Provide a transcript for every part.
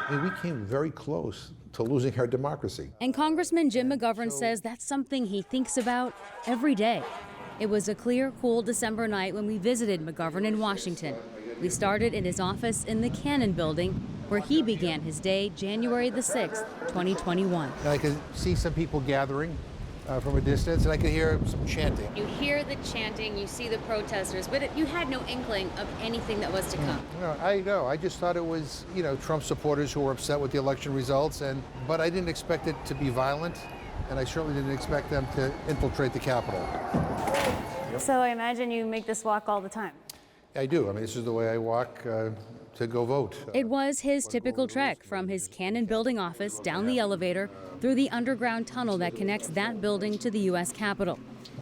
I mean, we came very close to losing our democracy. And Congressman Jim McGovern says that's something he thinks about every day. It was a clear, cool December night when we visited McGovern in Washington. We started in his office in the Cannon Building, where he began his day January the 6th, 2021. And I could see some people gathering from a distance, and I could hear some chanting. You hear the chanting, you see the protesters, but you had no inkling of anything that was to come. I know. I just thought it was, Trump supporters who were upset with the election results, but I didn't expect it to be violent, and I certainly didn't expect them to infiltrate the Capitol. So I imagine you make this walk all the time. I do. I mean, this is the way I walk to go vote. It was his typical trek from his Cannon Building office down the elevator through the underground tunnel that connects that building to the U.S. Capitol.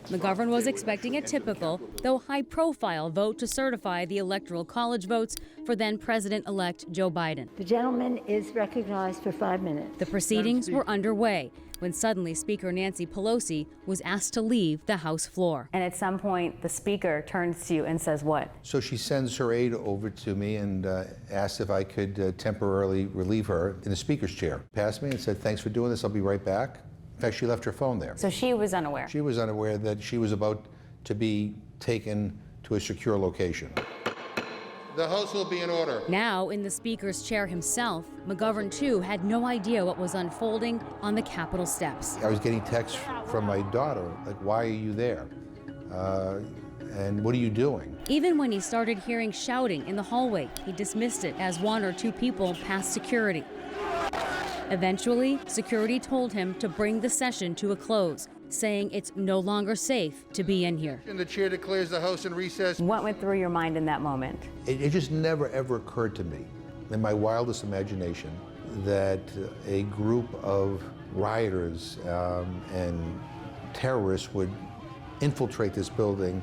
McGovern was expecting a typical, though high-profile, vote to certify the Electoral College votes for then-President-elect Joe Biden. The gentleman is recognized for 5 minutes. The proceedings were underway when suddenly Speaker Nancy Pelosi was asked to leave the House floor. And at some point, the Speaker turns to you and says what? So she sends her aide over to me and asked if I could temporarily relieve her in the Speaker's chair. Passed me and said, "Thanks for doing this, I'll be right back." In fact, she left her phone there. So she was unaware? She was unaware that she was about to be taken to a secure location. The House will be in order. Now, in the Speaker's chair himself, McGovern, too, had no idea what was unfolding on the Capitol steps. I was getting texts from my daughter, like, "Why are you there? And what are you doing?" Even when he started hearing shouting in the hallway, he dismissed it as one or two people passed security. Eventually, security told him to bring the session to a close, saying it's no longer safe to be in here. And the chair declares the House in recess. What went through your mind in that moment? It just never, ever occurred to me, in my wildest imagination, that a group of rioters and terrorists would infiltrate this building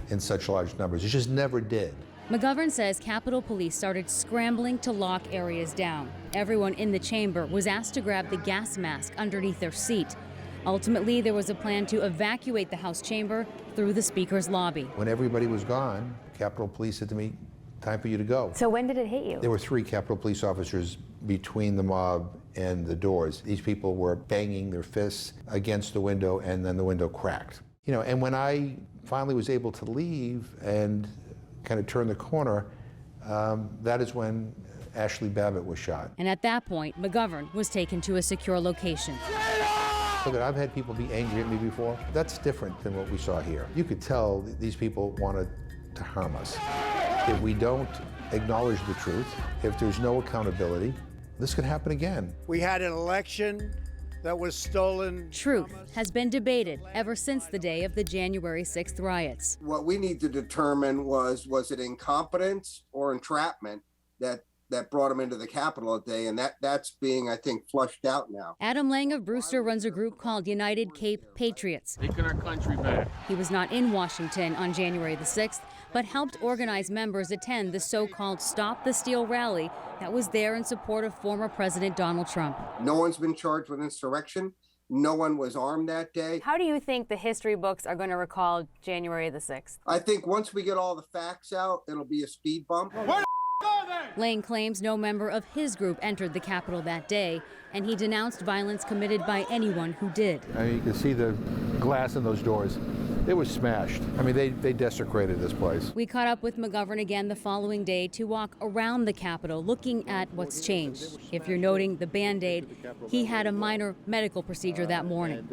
in such large numbers. It just never did. McGovern says Capitol Police started scrambling to lock areas down. Everyone in the chamber was asked to grab the gas mask underneath their seat. Ultimately, there was a plan to evacuate the House chamber through the Speaker's lobby. When everybody was gone, Capitol Police said to me, "Time for you to go." So when did it hit you? There were 3 Capitol Police officers between the mob and the doors. These people were banging their fists against the window, and then the window cracked. And when I finally was able to leave and kind of turn the corner, that is when Ashley Babbitt was shot. And at that point, McGovern was taken to a secure location. Look, I've had people be angry at me before. That's different than what we saw here. You could tell these people wanted to harm us. If we don't acknowledge the truth, if there's no accountability, this could happen again. We had an election that was stolen. Truth has been debated ever since the day of the January 6th riots. What we need to determine was it incompetence or entrapment that brought him into the Capitol that day, and that's being, I think, flushed out now. Adam Lang of Brewster runs a group called United Cape Patriots. Taking our country back. He was not in Washington on January the 6th, but helped organize members attend the so-called Stop the Steal rally that was there in support of former President Donald Trump. No one's been charged with insurrection. No one was armed that day. How do you think the history books are going to recall January the 6th? I think once we get all the facts out, it'll be a speed bump. Lang claims no member of his group entered the Capitol that day, and he denounced violence committed by anyone who did. I mean, you can see the glass in those doors. It was smashed. I mean, they desecrated this place. We caught up with McGovern again the following day to walk around the Capitol, looking at what's changed. If you're noting the Band-Aid, he had a minor medical procedure that morning.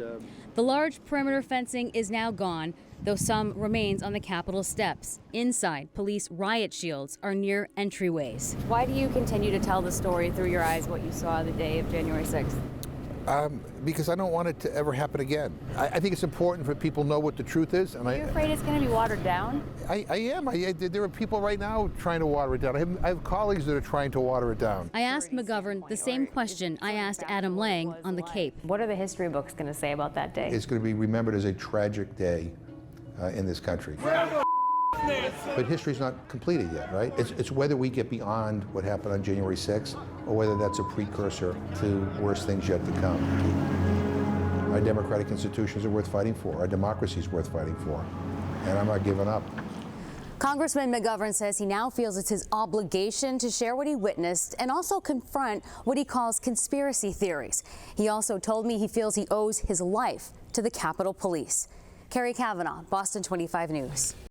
The large perimeter fencing is now gone, though some remains on the Capitol steps. Inside, police riot shields are near entryways. Why do you continue to tell the story through your eyes, what you saw the day of January 6th? Because I don't want it to ever happen again. I think it's important for people to know what the truth is. And Are you afraid it's going to be watered down? I am. There are people right now trying to water it down. I have colleagues that are trying to water it down. I asked McGovern the same question I asked Adam Lang on the Cape. What are the history books going to say about that day? It's going to be remembered as a tragic day in this country. But history's not completed yet, right? It's whether we get beyond what happened on January 6th or whether that's a precursor to worse things yet to come. Our democratic institutions are worth fighting for. Our democracy is worth fighting for. And I'm not giving up. Congressman McGovern says he now feels it's his obligation to share what he witnessed and also confront what he calls conspiracy theories. He also told me he feels he owes his life to the Capitol Police. Kerry Kavanaugh, Boston 25 News.